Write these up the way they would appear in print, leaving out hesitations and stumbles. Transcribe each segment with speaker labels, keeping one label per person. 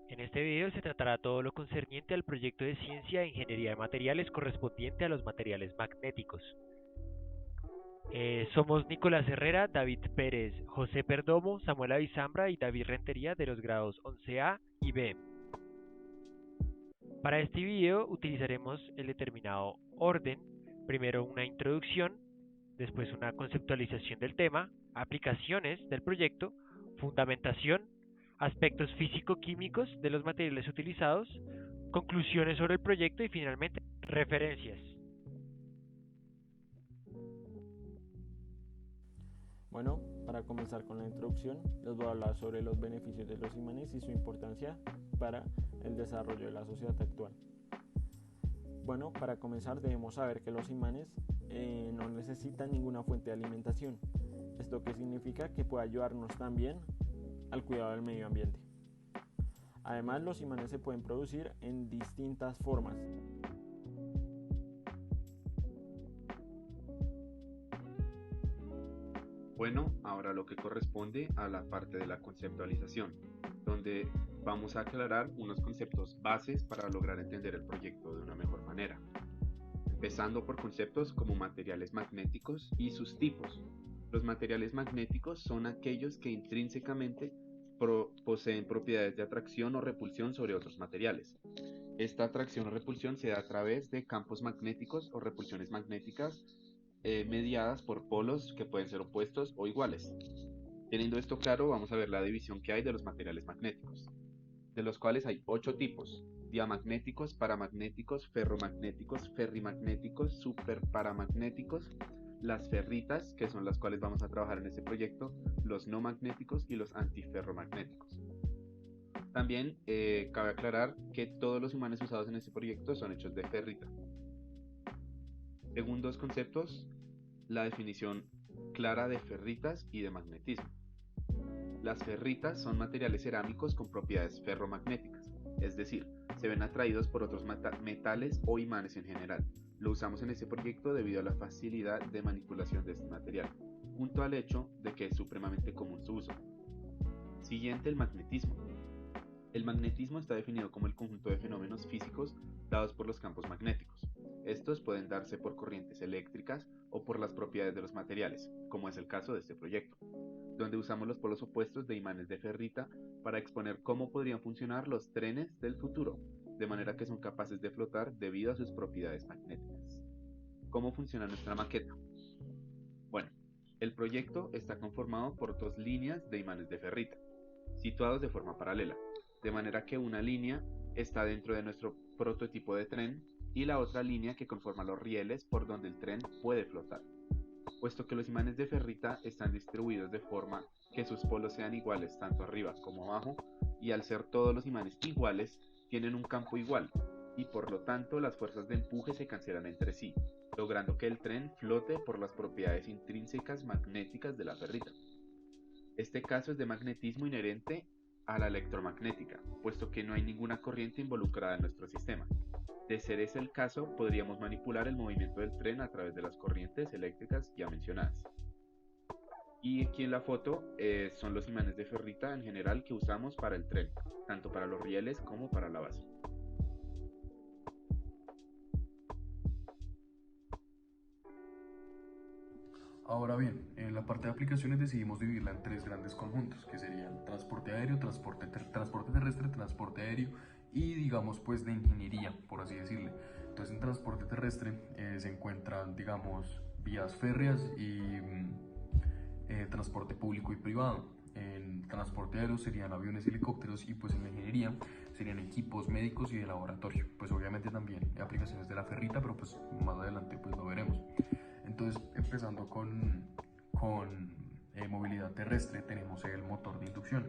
Speaker 1: En este video se tratará todo lo concerniente al proyecto de ciencia e ingeniería de materiales correspondiente a los materiales magnéticos. Somos Nicolás Herrera, David Pérez, José Perdomo, Samuel Avizambra y David Rentería de los grados 11A y B. Para este video utilizaremos el determinado orden, primero una introducción, después una conceptualización del tema, aplicaciones del proyecto, fundamentación, aspectos físico-químicos de los materiales utilizados, conclusiones sobre el proyecto y finalmente referencias.
Speaker 2: Bueno, para comenzar con la introducción, les voy a hablar sobre los beneficios de los imanes y su importancia para el desarrollo de la sociedad actual. Bueno, para comenzar debemos saber que los imanes no necesitan ninguna fuente de alimentación. ¿Esto qué significa? Que puede ayudarnos también al cuidado del medio ambiente. Además, los imanes se pueden producir en distintas formas.
Speaker 3: Bueno, ahora lo que corresponde a la parte de la conceptualización, donde vamos a aclarar unos conceptos bases para lograr entender el proyecto de una mejor manera. Empezando por conceptos como materiales magnéticos y sus tipos. Los materiales magnéticos son aquellos que intrínsecamente poseen propiedades de atracción o repulsión sobre otros materiales. Esta atracción o repulsión se da a través de campos magnéticos o repulsiones magnéticas mediadas por polos que pueden ser opuestos o iguales. Teniendo esto claro, vamos a ver la división que hay de los materiales magnéticos, de los cuales hay 8 tipos: diamagnéticos, paramagnéticos, ferromagnéticos, ferrimagnéticos, superparamagnéticos, las ferritas, que son las cuales vamos a trabajar en este proyecto, los no magnéticos y los antiferromagnéticos. También cabe aclarar que todos los imanes usados en este proyecto son hechos de ferrita. Según dos conceptos, la definición clara de ferritas y de magnetismo. Las ferritas son materiales cerámicos con propiedades ferromagnéticas, es decir, se ven atraídos por otros metales o imanes en general. Lo usamos en este proyecto debido a la facilidad de manipulación de este material, junto al hecho de que es supremamente común su uso. Siguiente, el magnetismo. El magnetismo está definido como el conjunto de fenómenos físicos dados por los campos magnéticos. Estos pueden darse por corrientes eléctricas o por las propiedades de los materiales, como es el caso de este proyecto, donde usamos los polos opuestos de imanes de ferrita para exponer cómo podrían funcionar los trenes del futuro, de manera que son capaces de flotar debido a sus propiedades magnéticas. ¿Cómo funciona nuestra maqueta? Bueno, el proyecto está conformado por dos líneas de imanes de ferrita, situados de forma paralela, de manera que una línea está dentro de nuestro prototipo de tren y la otra línea que conforma los rieles por donde el tren puede flotar. Puesto que los imanes de ferrita están distribuidos de forma que sus polos sean iguales tanto arriba como abajo, y al ser todos los imanes iguales, tienen un campo igual, y por lo tanto las fuerzas de empuje se cancelan entre sí, logrando que el tren flote por las propiedades intrínsecas magnéticas de la ferrita. Este caso es de magnetismo inherente a la electromagnética, puesto que no hay ninguna corriente involucrada en nuestro sistema. De ser ese el caso, podríamos manipular el movimiento del tren a través de las corrientes eléctricas ya mencionadas. Y aquí en la foto son los imanes de ferrita en general que usamos para el tren, tanto para los rieles como para la base.
Speaker 4: Ahora bien, en la parte de aplicaciones decidimos dividirla en tres grandes conjuntos, que serían transporte aéreo, transporte terrestre, transporte aéreo y digamos pues de ingeniería, por así decirle. Entonces en transporte terrestre se encuentran digamos vías férreas y transporte público y privado. En transporte aéreo serían aviones y helicópteros, y pues en la ingeniería serían equipos médicos y de laboratorio. Pues obviamente también aplicaciones de la ferrita, pero pues más adelante pues lo veremos. Entonces, empezando con movilidad terrestre, tenemos el motor de inducción.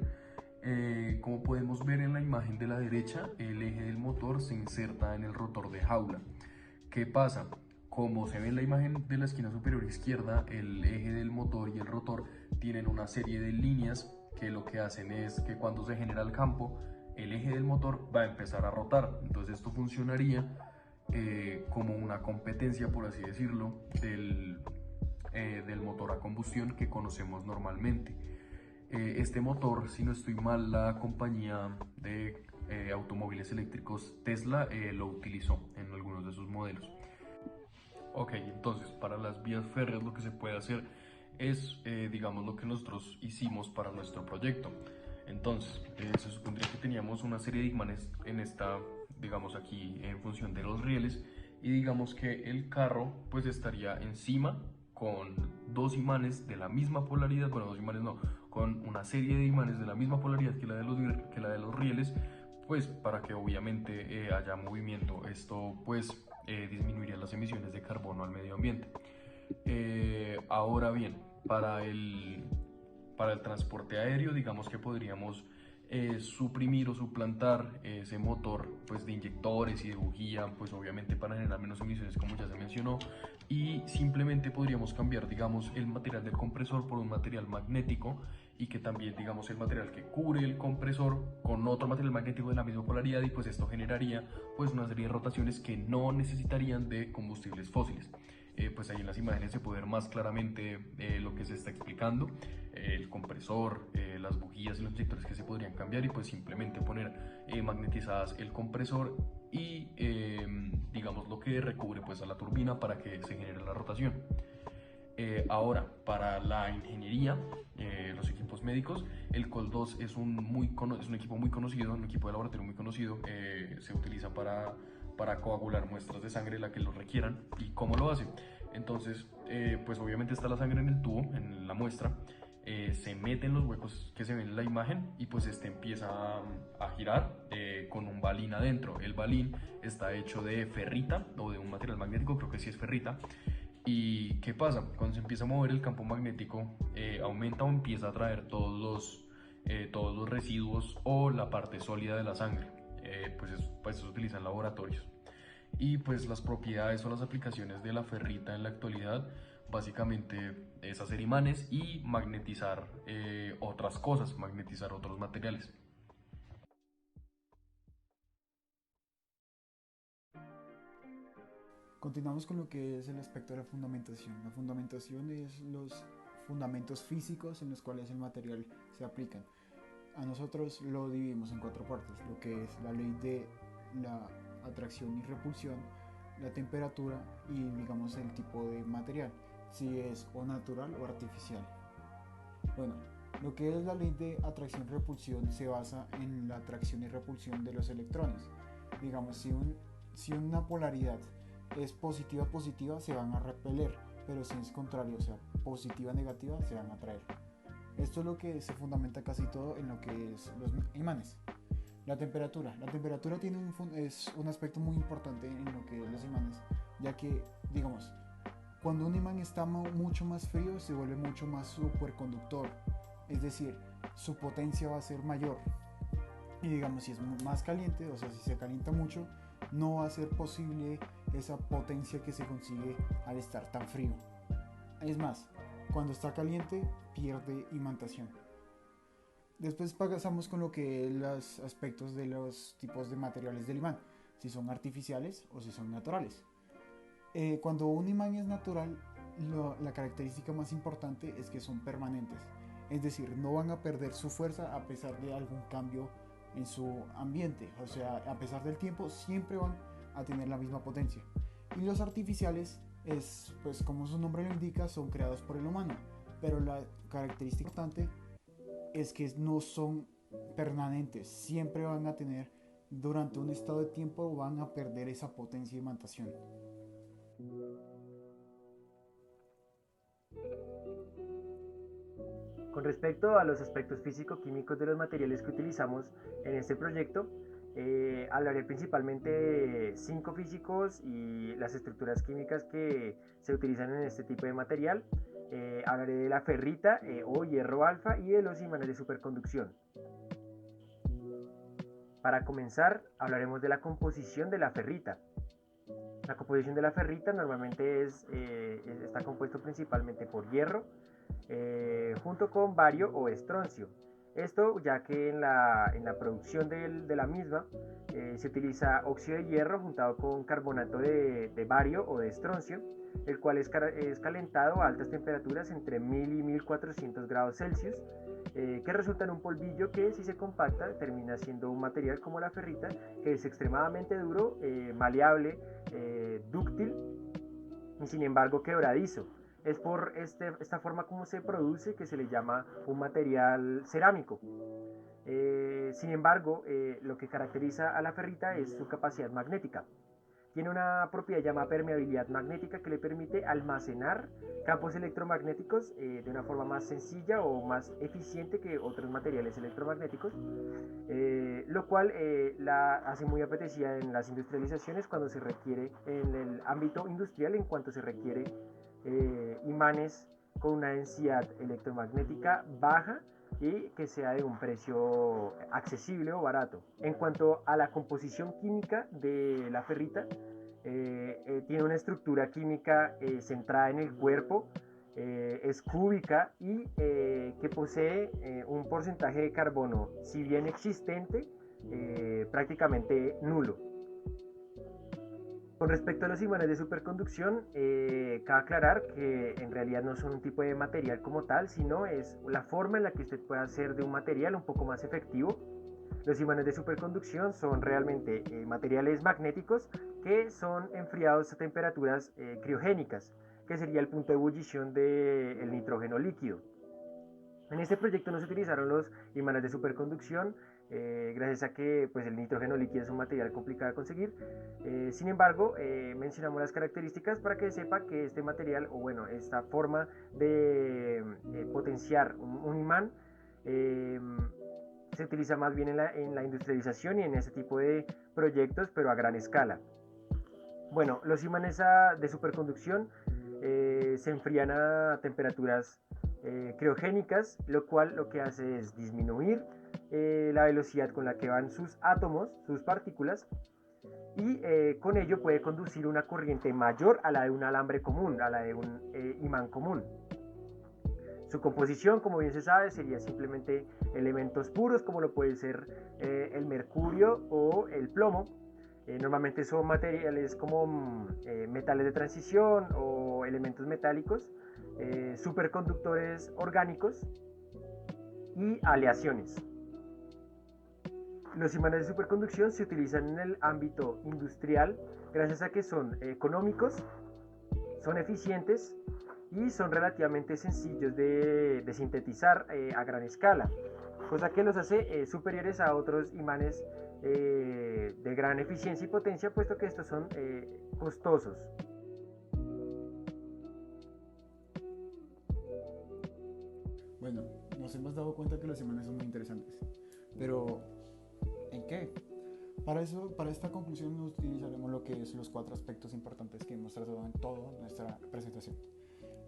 Speaker 4: Como podemos ver en la imagen de la derecha, el eje del motor se inserta en el rotor de jaula. ¿Qué pasa? Como se ve en la imagen de la esquina superior izquierda, el eje del motor y el rotor tienen una serie de líneas que lo que hacen es que cuando se genera el campo, el eje del motor va a empezar a rotar. Entonces esto funcionaría como una competencia, por así decirlo, del motor a combustión que conocemos normalmente. Este motor, si no estoy mal, la compañía de automóviles eléctricos, Tesla lo utilizó en algunos de sus modelos. Ok, entonces para las vías férreas lo que se puede hacer es, digamos, lo que nosotros hicimos para nuestro proyecto. Entonces, se supondría que teníamos una serie de imanes en esta, digamos aquí, en función de los rieles, y digamos que el carro pues estaría encima con dos imanes de la misma polaridad, bueno, dos imanes no, con una serie de imanes de la misma polaridad que la de los rieles, pues para que obviamente haya movimiento. Esto pues disminuiría las emisiones de carbono al medio ambiente. Ahora bien, para el transporte aéreo, digamos que podríamos suprimir o suplantar ese motor pues, de inyectores y de bujía, pues obviamente para generar menos emisiones, como ya se mencionó, y simplemente podríamos cambiar, digamos, el material del compresor por un material magnético, y que también, digamos, el material que cubre el compresor con otro material magnético de la misma polaridad, y pues esto generaría pues una serie de rotaciones que no necesitarían de combustibles fósiles. Pues ahí en las imágenes se puede ver más claramente lo que se está explicando, el compresor, las bujías y los inyectores que se podrían cambiar, y pues simplemente poner magnetizadas el compresor y digamos lo que recubre pues a la turbina para que se genere la rotación. Ahora, para la ingeniería, los equipos médicos, el COL2 es un equipo muy conocido, un equipo de laboratorio muy conocido. Se utiliza para coagular muestras de sangre, la que lo requieran. ¿Y cómo lo hace? Entonces, pues obviamente está la sangre en el tubo, en la muestra, se mete en los huecos que se ven en la imagen, y pues este empieza a girar con un balín adentro. El balín está hecho de ferrita o de un material magnético, creo que sí es ferrita. ¿Y qué pasa? Cuando se empieza a mover el campo magnético, aumenta o empieza a traer todos los residuos o la parte sólida de la sangre. Pues eso se utiliza en laboratorios. Y pues las propiedades o las aplicaciones de la ferrita en la actualidad básicamente es hacer imanes y magnetizar otras cosas, magnetizar otros materiales.
Speaker 5: Continuamos con lo que es el aspecto de la fundamentación. La fundamentación es los fundamentos físicos en los cuales el material se aplican. A nosotros lo dividimos en cuatro partes, lo que es la ley de la atracción y repulsión, la temperatura y digamos el tipo de material, si es o natural o artificial. Bueno, lo que es la ley de atracción y repulsión se basa en la atracción y repulsión de los electrones. Digamos, si una polaridad es positiva, se van a repeler, pero si es contrario, o sea, positiva, negativa, se van a atraer. Esto es lo que se fundamenta casi todo en lo que es los imanes. La temperatura tiene es un aspecto muy importante en lo que es los imanes, ya que, digamos, cuando un imán está mucho más frío, se vuelve mucho más superconductor, es decir, su potencia va a ser mayor. Y digamos, si es más caliente, o sea, si se calienta mucho, no va a ser posible esa potencia que se consigue al estar tan frío. Es más, cuando está caliente pierde imantación. Después pasamos con lo que es los aspectos de los tipos de materiales del imán, si son artificiales o si son naturales. Cuando un imán es natural, la característica más importante es que son permanentes, es decir, no van a perder su fuerza a pesar de algún cambio en su ambiente, o sea, a pesar del tiempo siempre van a tener la misma potencia. Y los artificiales pues como su nombre lo indica, son creados por el humano, pero la característica importante es que no son permanentes, siempre van a tener, durante un estado de tiempo van a perder esa potencia de imantación.
Speaker 1: Con respecto a los aspectos físico-químicos de los materiales que utilizamos en este proyecto, hablaré principalmente de 5 físicos y las estructuras químicas que se utilizan en este tipo de material. Hablaré de la ferrita o hierro alfa y de los imanes de superconducción. Para comenzar, hablaremos de la composición de la ferrita. La composición de la ferrita normalmente está compuesto principalmente por hierro, junto con bario o estroncio.
Speaker 6: Esto ya que en la producción de la misma se utiliza óxido de hierro juntado con carbonato de bario o de estroncio, el cual es calentado a altas temperaturas entre 1000 y 1400 grados Celsius, que resulta en un polvillo que, si se compacta, termina siendo un material como la ferrita, que es extremadamente duro, maleable, dúctil y sin embargo quebradizo. Es por esta forma como se produce que se le llama un material cerámico. Sin embargo, lo que caracteriza a la ferrita es su capacidad magnética. Tiene una propiedad llamada permeabilidad magnética que le permite almacenar campos electromagnéticos de una forma más sencilla o más eficiente que otros materiales electromagnéticos, lo cual la hace muy apetecida en las industrializaciones cuando se requiere, en el ámbito industrial, en cuanto se requiere imanes con una densidad electromagnética baja y que sea de un precio accesible o barato. En cuanto a la composición química de la ferrita, tiene una estructura química centrada en el cuerpo, es cúbica y que posee un porcentaje de carbono, si bien existente, prácticamente nulo. Con respecto a los imanes de superconducción, cabe aclarar que en realidad no son un tipo de material como tal, sino es la forma en la que usted puede hacer de un material un poco más efectivo. Los imanes de superconducción son realmente materiales magnéticos que son enfriados a temperaturas criogénicas, que sería el punto de ebullición del nitrógeno líquido. En este proyecto no se utilizaron los imanes de superconducción, gracias a que pues, el nitrógeno líquido es un material complicado de conseguir. Sin embargo, mencionamos las características para que sepa que este material, o bueno, esta forma de potenciar un imán, se utiliza más bien en la industrialización y en ese tipo de proyectos, pero a gran escala. Bueno, los imanes de superconducción se enfrían a temperaturas criogénicas, lo cual lo que hace es disminuir la velocidad con la que van sus átomos, sus partículas, y con ello puede conducir una corriente mayor a la de un alambre común, a la de un imán común. Su composición, como bien se sabe, sería simplemente elementos puros, como lo puede ser el mercurio o el plomo. Normalmente son materiales como metales de transición o elementos metálicos, superconductores orgánicos y aleaciones. Los imanes de superconducción se utilizan en el ámbito industrial gracias a que son económicos, son eficientes y son relativamente sencillos de sintetizar a gran escala, cosa que los hace superiores a otros imanes de gran eficiencia y potencia, puesto que estos son costosos.
Speaker 5: Bueno, nos hemos dado cuenta que los imanes son muy interesantes, pero ¿en qué? Para esta conclusión utilizaremos lo que es los 4 aspectos importantes que hemos tratado en toda nuestra presentación.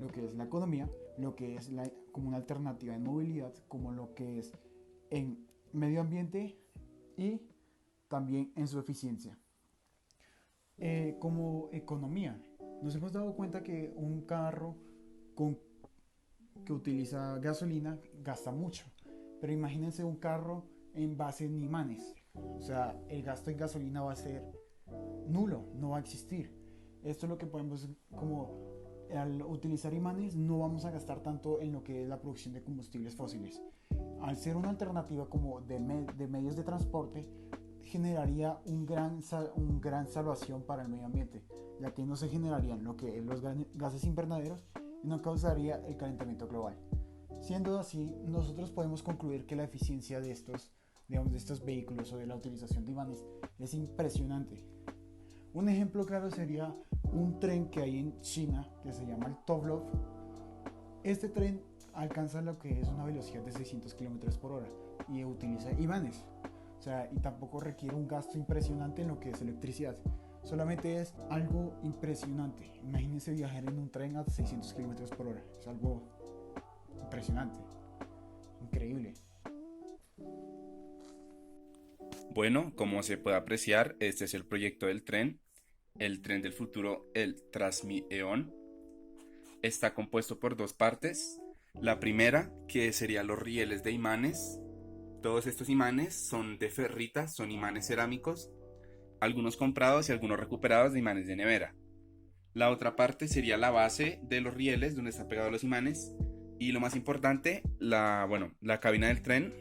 Speaker 5: Lo que es la economía, lo que es como una alternativa en movilidad, como lo que es en medio ambiente y también en su eficiencia. Como economía, nos hemos dado cuenta que un carro que utiliza gasolina gasta mucho, pero imagínense un carro en base en imanes, o sea, el gasto en gasolina va a ser nulo, no va a existir. Esto es lo que podemos, como al utilizar imanes no vamos a gastar tanto en lo que es la producción de combustibles fósiles. Al ser una alternativa como de medios de transporte, generaría un gran salvación para el medio ambiente, ya que no se generarían lo que es los gases invernaderos y no causaría el calentamiento global. Siendo así, nosotros podemos concluir que la eficiencia de estos vehículos o de la utilización de imanes es impresionante. Un ejemplo claro sería un tren que hay en China que se llama el Tupolev. Este tren alcanza lo que es una velocidad de 600 km por hora y utiliza imanes. O sea, y tampoco requiere un gasto impresionante en lo que es electricidad. Solamente es algo impresionante. Imagínense viajar en un tren a 600 km por hora. Es algo impresionante. Increíble.
Speaker 7: Bueno, como se puede apreciar, este es el proyecto del tren, el tren del futuro, el Transmi-Eon. Está compuesto por 2 partes. La primera, que serían los rieles de imanes, Todos estos imanes son de ferritas, son imanes cerámicos, algunos comprados y algunos recuperados de imanes de nevera. La otra parte sería la base de los rieles donde están pegados los imanes. Y lo más importante, la cabina del tren,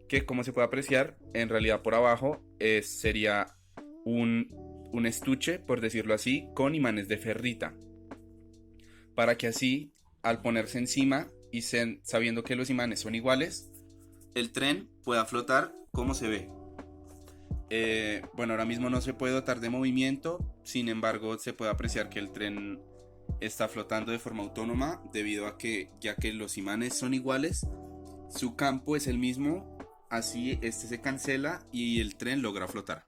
Speaker 7: que como se puede apreciar, en realidad por abajo sería un estuche, por decirlo así, con imanes de ferrita. Para que así, al ponerse encima y sabiendo que los imanes son iguales, el tren pueda flotar como se ve. Ahora mismo no se puede dotar de movimiento, sin embargo se puede apreciar que el tren está flotando de forma autónoma debido a que, ya que los imanes son iguales, su campo es el mismo, así este se cancela y el tren logra flotar.